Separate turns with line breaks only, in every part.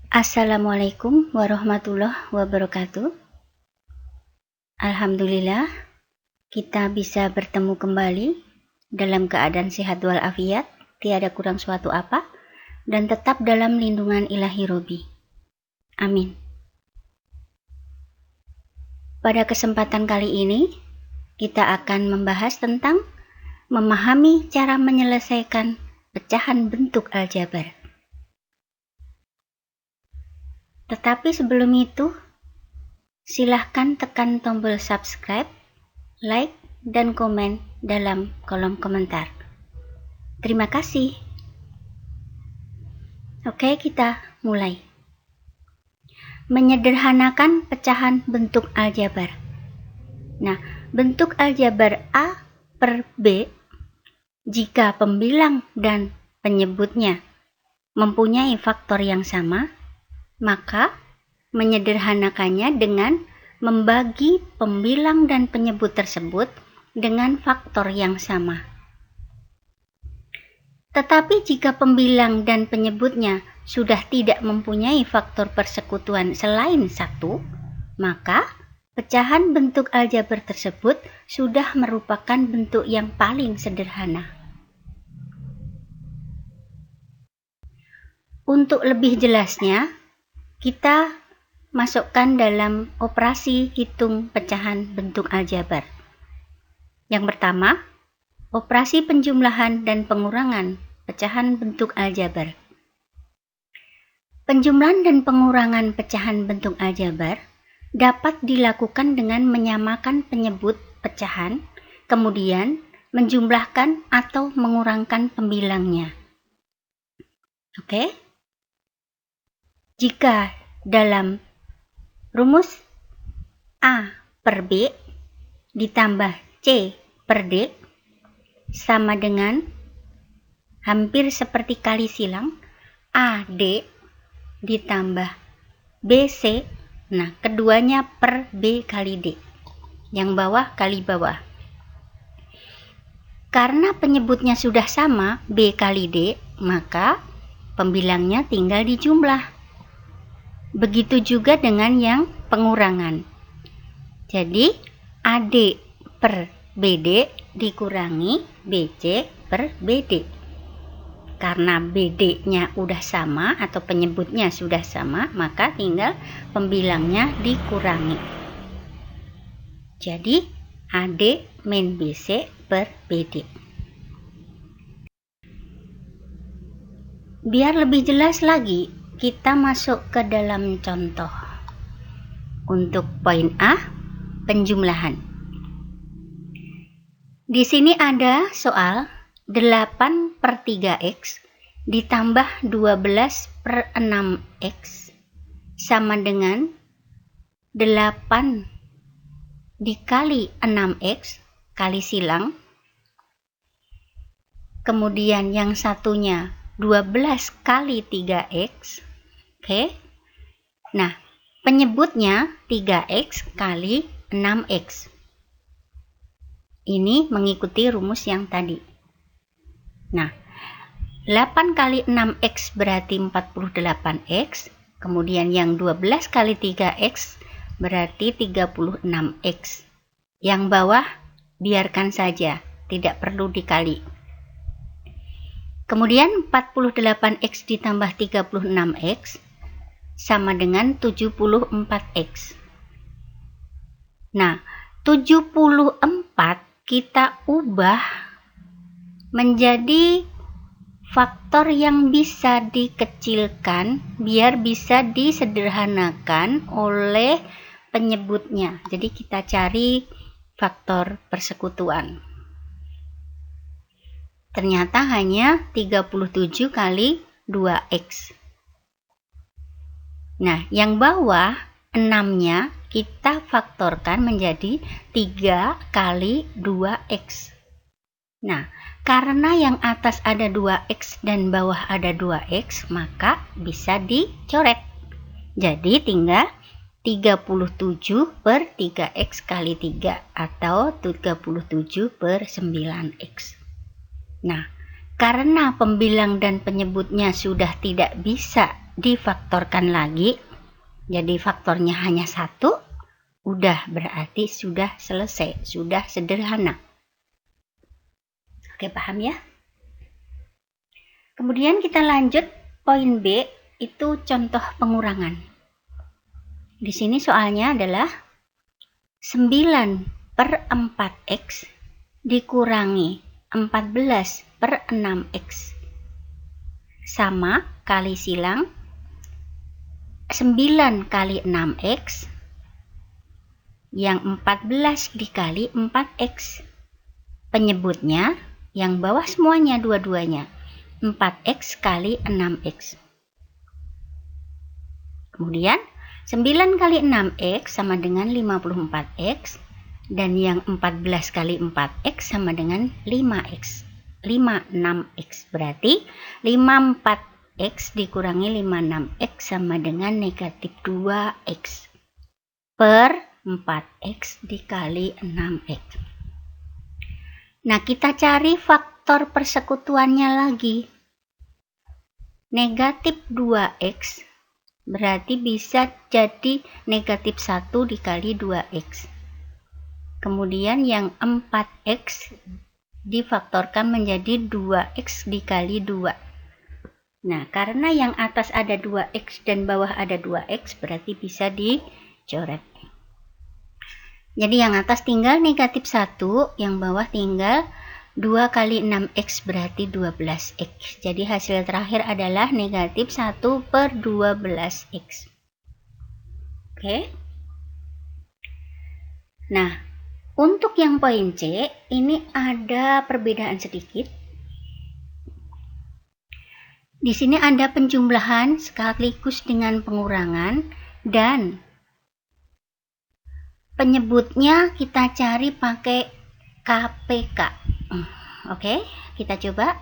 Assalamualaikum warahmatullahi wabarakatuh. Alhamdulillah, kita bisa bertemu kembali dalam keadaan sehat walafiat, tiada kurang suatu apa, dan tetap dalam lindungan ilahi Robi. Amin. Pada kesempatan kali ini, kita akan membahas tentang memahami cara menyelesaikan pecahan bentuk aljabar. Tetapi sebelum itu, silahkan tekan tombol subscribe, like, dan komen dalam kolom komentar. Terima kasih. Oke, kita mulai. Menyederhanakan pecahan bentuk aljabar. Nah, bentuk aljabar A per B, jika pembilang dan penyebutnya mempunyai faktor yang sama, maka menyederhanakannya dengan membagi pembilang dan penyebut tersebut dengan faktor yang sama. Tetapi jika pembilang dan penyebutnya sudah tidak mempunyai faktor persekutuan selain satu, maka pecahan bentuk aljabar tersebut sudah merupakan bentuk yang paling sederhana. Untuk lebih jelasnya, kita masukkan dalam operasi hitung pecahan bentuk aljabar. Yang pertama, operasi penjumlahan dan pengurangan pecahan bentuk aljabar. Penjumlahan dan pengurangan pecahan bentuk aljabar dapat dilakukan dengan menyamakan penyebut pecahan, kemudian menjumlahkan atau mengurangkan pembilangnya. Oke? Jika dalam rumus A per B ditambah C per D sama dengan hampir seperti kali silang AD ditambah BC, nah keduanya per B kali D, yang bawah kali bawah. Karena penyebutnya sudah sama B kali D, maka pembilangnya tinggal dijumlah. Begitu juga dengan yang pengurangan. Jadi AD per BD dikurangi BC per BD. Karena BD-nya udah sama atau penyebutnya sudah sama, maka tinggal pembilangnya dikurangi. Jadi AD min BC per BD. Biar lebih jelas lagi, kita masuk ke dalam contoh. Untuk poin A, penjumlahan. Di sini ada soal 8 per 3x ditambah 12 per 6x sama dengan 8 dikali 6x kali silang. Kemudian yang satunya 12 kali 3x. Oke. Nah, penyebutnya 3x kali 6x. Ini mengikuti rumus yang tadi. Nah, 8 kali 6x berarti 48x. Kemudian yang 12 kali 3x berarti 36x. Yang bawah biarkan saja, tidak perlu dikali. Kemudian 48x ditambah 36x sama dengan 74x. Nah, 74 kita ubah menjadi faktor yang bisa dikecilkan biar bisa disederhanakan oleh penyebutnya. Jadi kita cari faktor persekutuan. Ternyata hanya 37 kali 2x. Nah, yang bawah 6-nya kita faktorkan menjadi 3 kali 2x. Nah, karena yang atas ada 2x dan bawah ada 2x, maka bisa dicoret. Jadi tinggal 37 per 3x kali 3 atau 37 per 9x. Nah, karena pembilang dan penyebutnya sudah tidak bisa difaktorkan lagi, jadi faktornya hanya 1, udah berarti sudah selesai, sudah sederhana. Oke, paham ya? Kemudian kita lanjut poin B, itu contoh pengurangan. Di sini soalnya adalah 9/4x dikurangi 14/6x sama kali silang 9 kali 6x yang 14 dikali 4x. Penyebutnya yang bawah semuanya dua-duanya 4x kali 6x. Kemudian 9 kali 6x sama dengan 54x, dan yang 14 kali 4x sama dengan 56x. Berarti 54x dikurangi 56x sama dengan negatif 2x per 4x dikali 6x. Nah, kita cari faktor persekutuannya lagi. Negatif 2x berarti bisa jadi negatif 1 dikali 2x. Kemudian yang 4x difaktorkan menjadi 2x dikali 2. Nah, karena yang atas ada 2x dan bawah ada 2x, berarti bisa dicoret. Jadi yang atas tinggal negatif 1, yang bawah tinggal 2 kali 6x berarti 12x. Jadi hasil terakhir adalah negatif 1/12x. Oke. Nah, untuk yang poin C, ini ada perbedaan sedikit. Di sini ada penjumlahan sekaligus dengan pengurangan, dan penyebutnya kita cari pakai KPK. Oke, kita coba.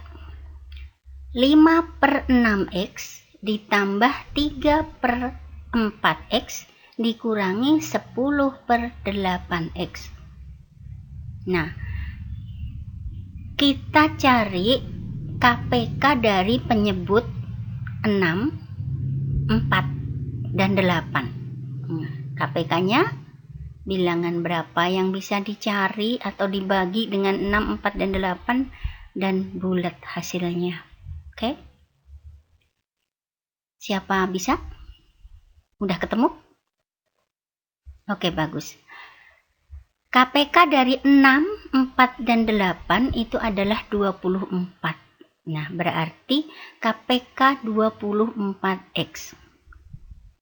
5/6x ditambah 3/4x dikurangi 10/8x. Nah, kita cari KPK dari penyebut 6, 4, dan 8. Nah, KPK-nya bilangan berapa yang bisa dicari atau dibagi dengan 6, 4, dan 8, dan bulat hasilnya. Oke? Siapa bisa? Udah ketemu? Oke, bagus. KPK dari 6, 4, dan 8 itu adalah 24. Nah, berarti KPK 24x.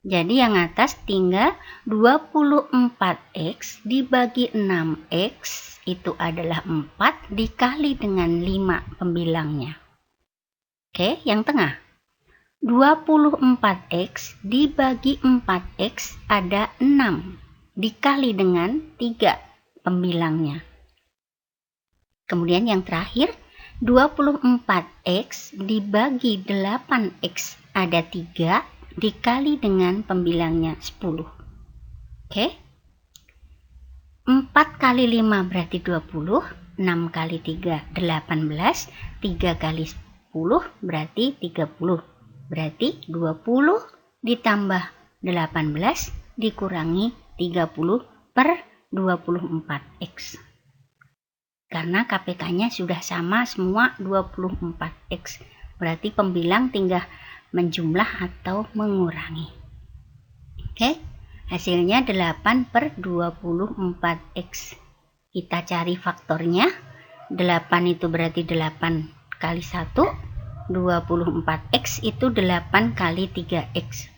Jadi yang atas tinggal 24x dibagi 6x, itu adalah 4 dikali dengan 5 pembilangnya. Oke, yang tengah. 24x dibagi 4x ada 6 dikali dengan 3 pembilangnya. Kemudian yang terakhir, 24x dibagi 8x ada 3 dikali dengan pembilangnya 10. Oke. 4 kali 5 berarti 20, 6 kali 3 18, 3 kali 10 berarti 30. Berarti 20 ditambah 18 dikurangi 30/24x. Karena KPK-nya sudah sama semua 24x. Berarti pembilang tinggal menjumlah atau mengurangi. Oke, hasilnya 8/24x. Kita cari faktornya. 8 itu berarti 8 kali 1. 24x itu 8 kali 3x.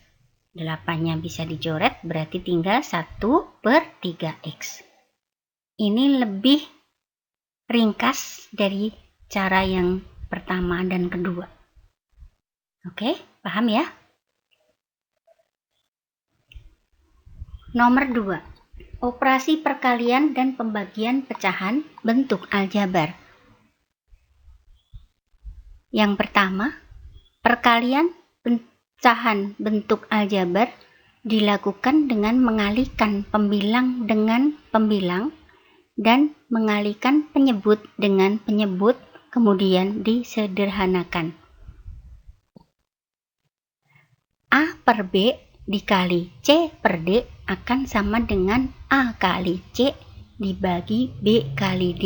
8-nya bisa dicoret, berarti tinggal 1/3x. Ini lebih ringkas dari cara yang pertama dan kedua. Oke, paham ya? Nomor 2. Operasi perkalian dan pembagian pecahan bentuk aljabar. Yang pertama, perkalian pecahan bentuk aljabar dilakukan dengan mengalihkan pembilang dengan pembilang dan mengalihkan penyebut dengan penyebut, kemudian disederhanakan. A per B dikali C per D akan sama dengan A kali C dibagi B kali D.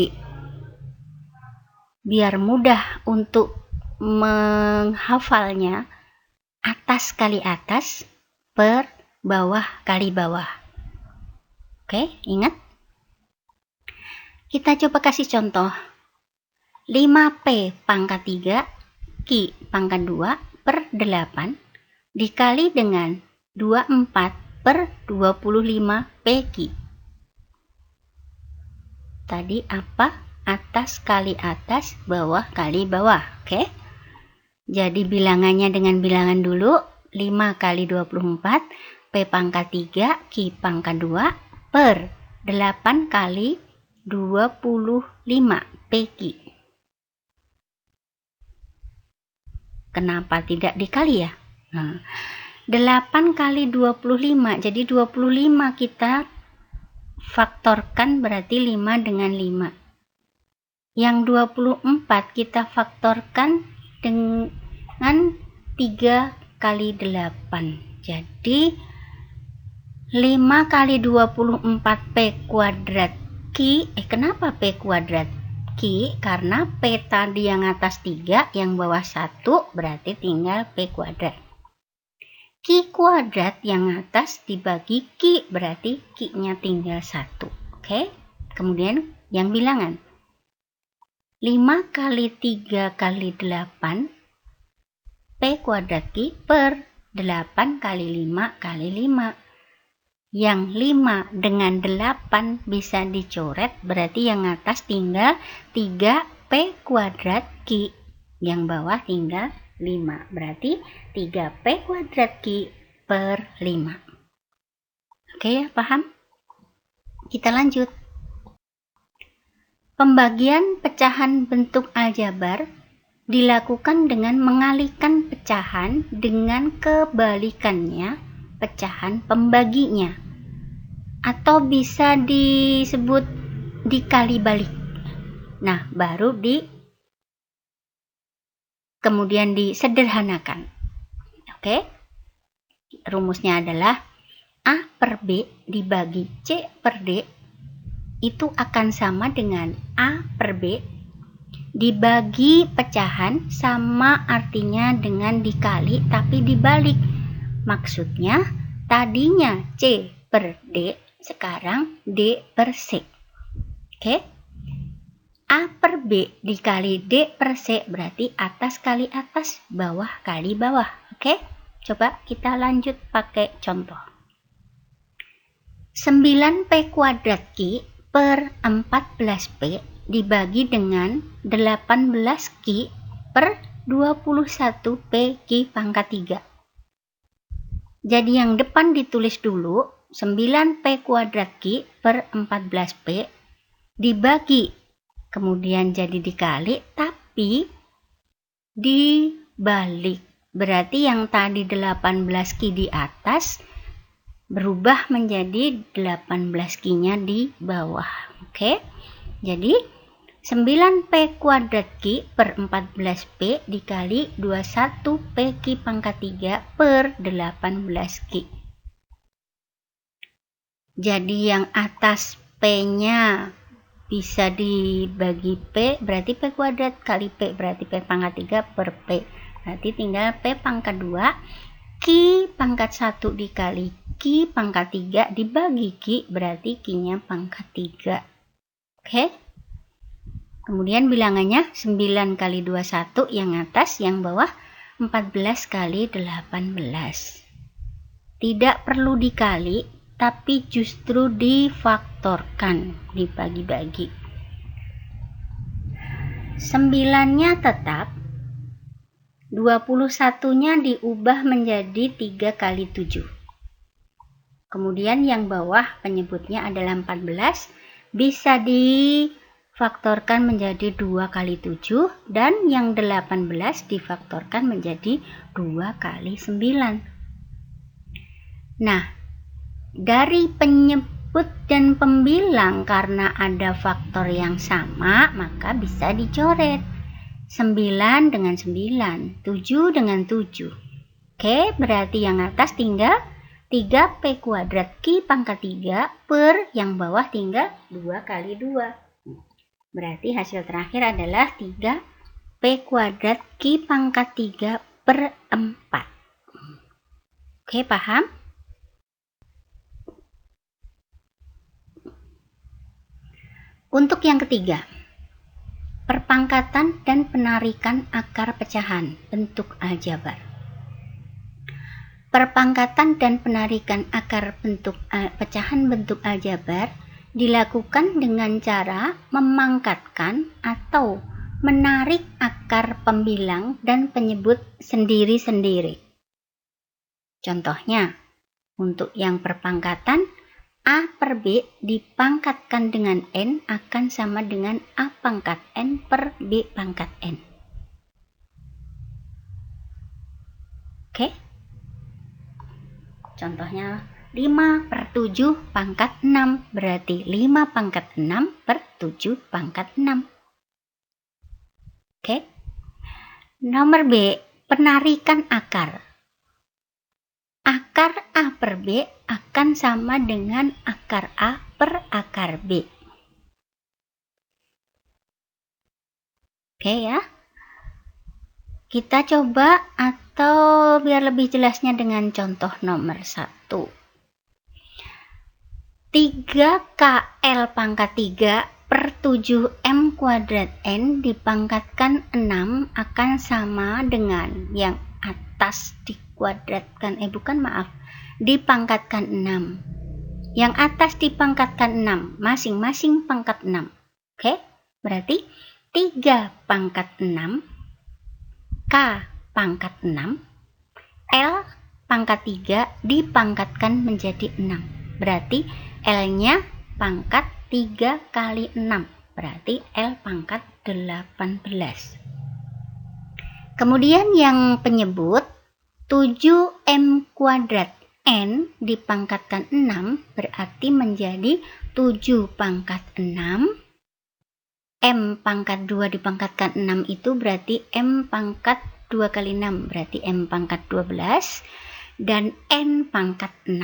Biar mudah untuk menghafalnya, atas kali atas per bawah kali bawah. Oke, ingat? Kita coba kasih contoh. 5P pangkat 3 Q pangkat 2 per 8 dikali dengan 24 per 25 PQ. Tadi apa? Atas kali atas, bawah kali bawah. Oke? Jadi bilangannya dengan bilangan dulu. 5 kali 24 P pangkat 3 Q pangkat 2 per 8 kali 25 PQ. Kenapa tidak dikali ya? Nah, 8 kali 25, jadi 25 kita faktorkan berarti 5 dengan 5. Yang 24 kita faktorkan dengan 3 kali 8. Jadi 5 kali 24 P kuadrat Q. Kenapa P kuadrat Q? Karena P tadi yang atas 3, yang bawah 1, berarti tinggal P kuadrat. Q kuadrat yang atas dibagi Q, berarti Q-nya tinggal 1. Oke? Kemudian yang bilangan. 5 kali 3 kali 8 P kuadrat Q per 8 kali 5 kali 5. Yang 5 dengan 8 bisa dicoret, berarti yang atas tinggal 3 P kuadrat Q. Yang bawah tinggal 5. Berarti 3 P kuadrat Q per 5. Oke ya, paham? Kita lanjut. Pembagian pecahan bentuk aljabar dilakukan dengan mengalihkan pecahan dengan kebalikannya pecahan pembaginya, atau bisa disebut dikali balik. Nah, baru kemudian disederhanakan. Oke? Rumusnya adalah A per B dibagi C per D itu akan sama dengan A per B dibagi pecahan, sama artinya dengan dikali tapi dibalik. Maksudnya tadinya C per D, sekarang D per C. Oke? A per B dikali D per C berarti atas kali atas, bawah kali bawah. Oke? Coba kita lanjut pakai contoh. 9P kuadrat Q per 14P dibagi dengan 18Q per 21P Q pangkat 3. Jadi yang depan ditulis dulu, 9P kuadrat Q per 14P dibagi, kemudian jadi dikali, tapi dibalik. Berarti yang tadi 18Q di atas berubah menjadi 18Q-nya di bawah. Oke? Jadi 9P kuadrat Q per 14P dikali 21P Q pangkat 3 per 18Q. Jadi yang atas P-nya bisa dibagi P, berarti P kuadrat kali P, berarti P pangkat 3 per P. Berarti tinggal P pangkat 2, Q pangkat 1 dikali Q pangkat 3 dibagi Q, berarti Q-nya pangkat 3. Oke? Kemudian bilangannya 9 kali 21 yang atas, yang bawah 14 kali 18. Tidak perlu dikali, tapi justru difaktorkan, dibagi-bagi. 9-nya tetap, 21-nya diubah menjadi 3 kali 7. Kemudian yang bawah penyebutnya adalah 14, bisa difaktorkan menjadi 2 kali 7, dan yang 18 difaktorkan menjadi 2 kali 9. Nah, dari penyebut dan pembilang karena ada faktor yang sama, maka bisa dicoret. 9 dengan 9, 7 dengan 7. Oke, berarti yang atas tinggal 3P kuadrat Q pangkat 3 per yang bawah tinggal 2 kali 2. Berarti hasil terakhir adalah 3P kuadrat Q pangkat 3 per 4. Oke, paham? Untuk yang ketiga, perpangkatan dan penarikan akar pecahan bentuk aljabar. Perpangkatan dan penarikan akar pecahan bentuk aljabar dilakukan dengan cara memangkatkan atau menarik akar pembilang dan penyebut sendiri-sendiri. Contohnya, untuk yang perpangkatan, A per B dipangkatkan dengan N akan sama dengan A pangkat N per B pangkat N. Oke? Contohnya 5 per 7 pangkat 6, berarti 5 pangkat 6 per 7 pangkat 6. Oke? Nomor B, penarikan akar. Akar A per B akan sama dengan akar A per akar B. Oke ya. Kita coba atau biar lebih jelasnya dengan contoh nomor 1. 3KL pangkat 3 per 7M kuadrat N dipangkatkan 6 akan sama dengan yang atas dikuadratkan, dipangkatkan 6. Yang atas dipangkatkan 6, masing-masing pangkat 6. Oke, berarti 3 pangkat 6, K pangkat 6, L pangkat 3 dipangkatkan menjadi 6. Berarti L-nya pangkat 3 kali 6. Berarti L pangkat 18. Kemudian yang penyebut 7M kuadrat N dipangkatkan 6 berarti menjadi 7 pangkat 6. M pangkat 2 dipangkatkan 6 itu berarti M pangkat 2 kali 6 berarti M pangkat 12 dan N pangkat 6.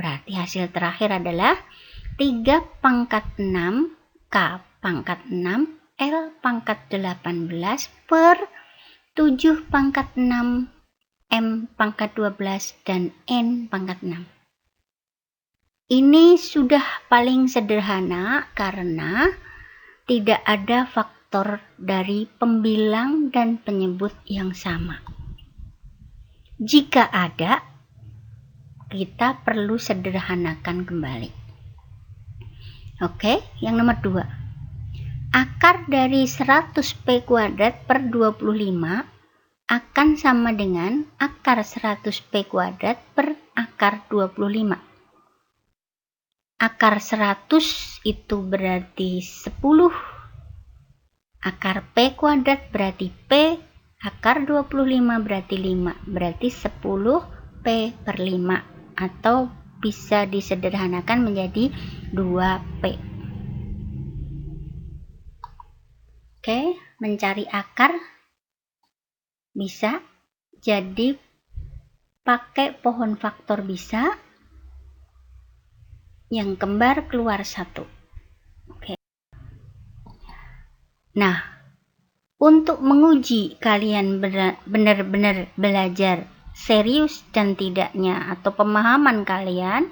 Berarti hasil terakhir adalah 3 pangkat 6 K pangkat 6 L pangkat 18 per 7 pangkat 6 M pangkat 12 dan N pangkat 6. Ini sudah paling sederhana karena tidak ada faktor dari pembilang dan penyebut yang sama. Jika ada, kita perlu sederhanakan kembali. Oke, yang nomor 2. Akar dari 100P kuadrat per 25 akan sama dengan akar 100P kuadrat per akar 25. Akar 100 itu berarti 10. Akar P kuadrat berarti P. Akar 25 berarti 5. Berarti 10P per 5. Atau bisa disederhanakan menjadi 2P. Oke, mencari akar bisa. Jadi pakai pohon faktor bisa. Yang kembar keluar 1. Oke. Nah, untuk menguji kalian benar-benar belajar serius dan tidaknya atau pemahaman kalian,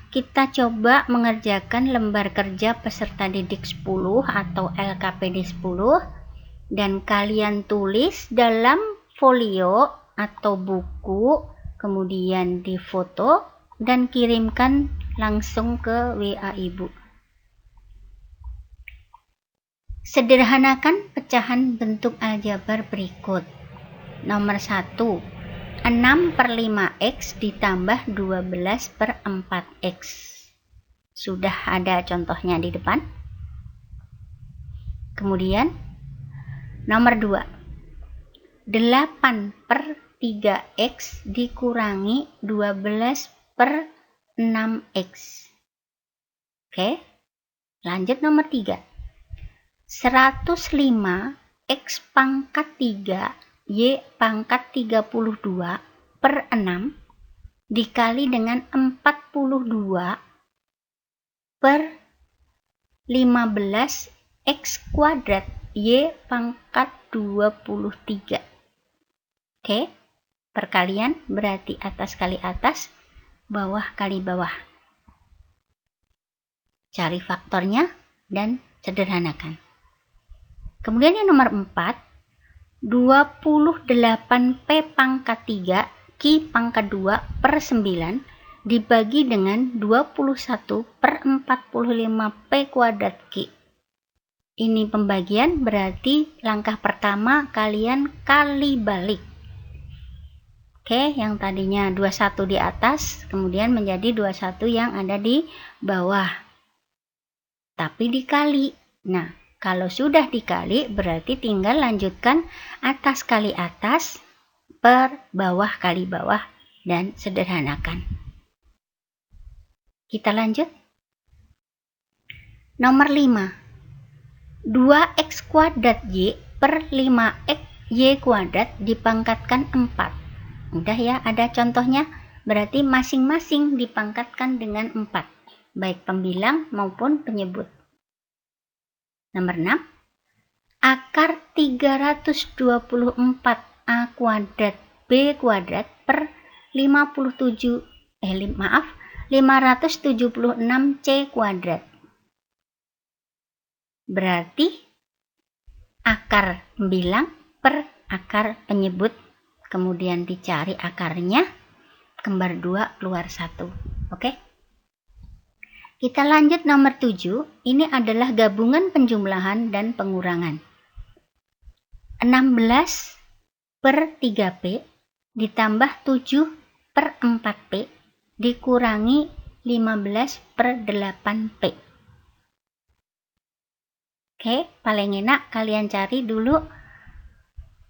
kita coba mengerjakan lembar kerja peserta didik 10 atau LKPD 10 dan kalian tulis dalam folio atau buku, kemudian difoto dan kirimkan langsung ke WA Ibu. Sederhanakan pecahan bentuk aljabar berikut. Nomor 1, 6 per 5X ditambah 12 per 4X. Sudah ada contohnya di depan. Kemudian, nomor 2, 8 per 3X dikurangi 12 per 6X. Oke, lanjut nomor 3. 105 X pangkat 3 Y pangkat 32 per 6 dikali dengan 42 per 15 X kuadrat Y pangkat 23. Oke, perkalian berarti atas kali atas, bawah kali bawah. Cari faktornya dan sederhanakan. Kemudian yang nomor 4, 28P pangkat 3 Q pangkat 2 per 9 dibagi dengan 21 per 45P kuadrat Q. Ini pembagian berarti langkah pertama kalian kali balik. Oke, yang tadinya 21 di atas kemudian menjadi 21 yang ada di bawah. Tapi dikali. Nah, kalau sudah dikali berarti tinggal lanjutkan atas kali atas per bawah kali bawah dan sederhanakan. Kita lanjut. Nomor 5. 2x kuadrat y per 5x y kuadrat dipangkatkan 4. Udah ya, ada contohnya. Berarti masing-masing dipangkatkan dengan 4. Baik pembilang maupun penyebut. Nomor 6. Akar 324A kuadrat B kuadrat per 576C kuadrat. Berarti akar pembilang per akar penyebut. Kemudian dicari akarnya. Kembar 2 keluar 1. Oke? Kita lanjut nomor 7. Ini adalah gabungan penjumlahan dan pengurangan. 16 per 3P ditambah 7 per 4P dikurangi 15 per 8P. Oke, paling enak kalian cari dulu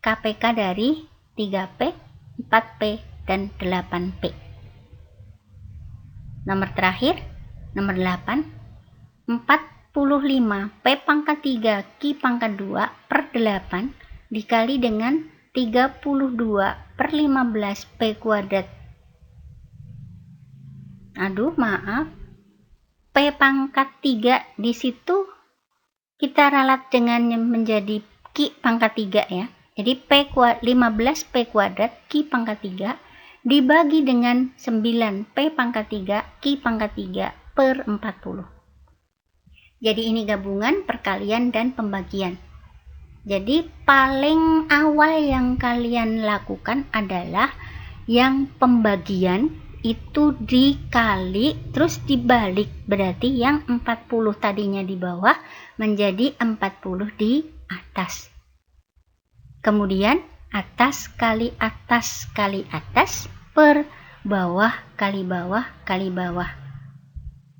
KPK dari 3P, 4P, dan 8P. Nomor terakhir. Nomor 8, 45 P pangkat 3 Q pangkat 2 per 8 dikali dengan 32 per 15 P kuadrat. Aduh, maaf. P pangkat 3 di situ kita ralat dengan menjadi Q pangkat 3 ya. Jadi 15 P kuadrat Q pangkat 3 dibagi dengan 9 P pangkat 3 Q pangkat 3 per 40. Jadi ini gabungan, perkalian, dan pembagian. Jadi paling awal yang kalian lakukan adalah yang pembagian itu dikali terus dibalik. Berarti yang 40 tadinya di bawah menjadi 40 di atas. Kemudian atas kali atas kali atas per bawah kali bawah kali bawah.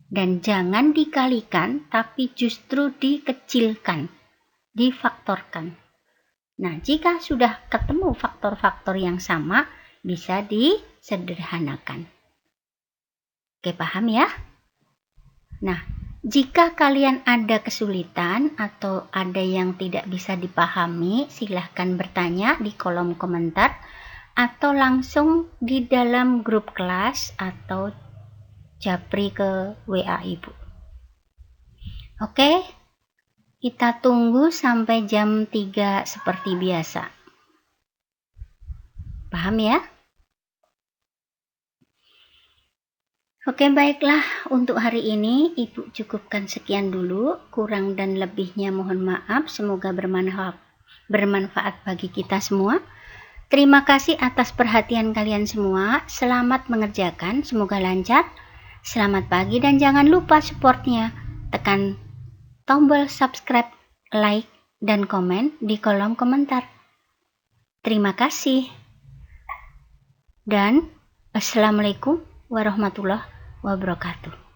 Dan jangan dikalikan, tapi justru dikecilkan, difaktorkan. Nah, jika sudah ketemu faktor-faktor yang sama, bisa disederhanakan. Oke, paham ya? Nah, jika kalian ada kesulitan atau ada yang tidak bisa dipahami, silahkan bertanya di kolom komentar atau langsung di dalam grup kelas atau japri ke WA Ibu. Oke, kita tunggu sampai jam 3 seperti biasa. Paham ya? Oke, baiklah. Untuk hari ini Ibu cukupkan sekian dulu. Kurang dan lebihnya mohon maaf. Semoga bermanfaat bagi kita semua. Terima kasih atas perhatian kalian semua. Selamat mengerjakan. Semoga lancar. Selamat pagi dan jangan lupa supportnya. Tekan tombol subscribe, like, dan komen di kolom komentar. Terima kasih. Dan Assalamualaikum warahmatullahi wabarakatuh.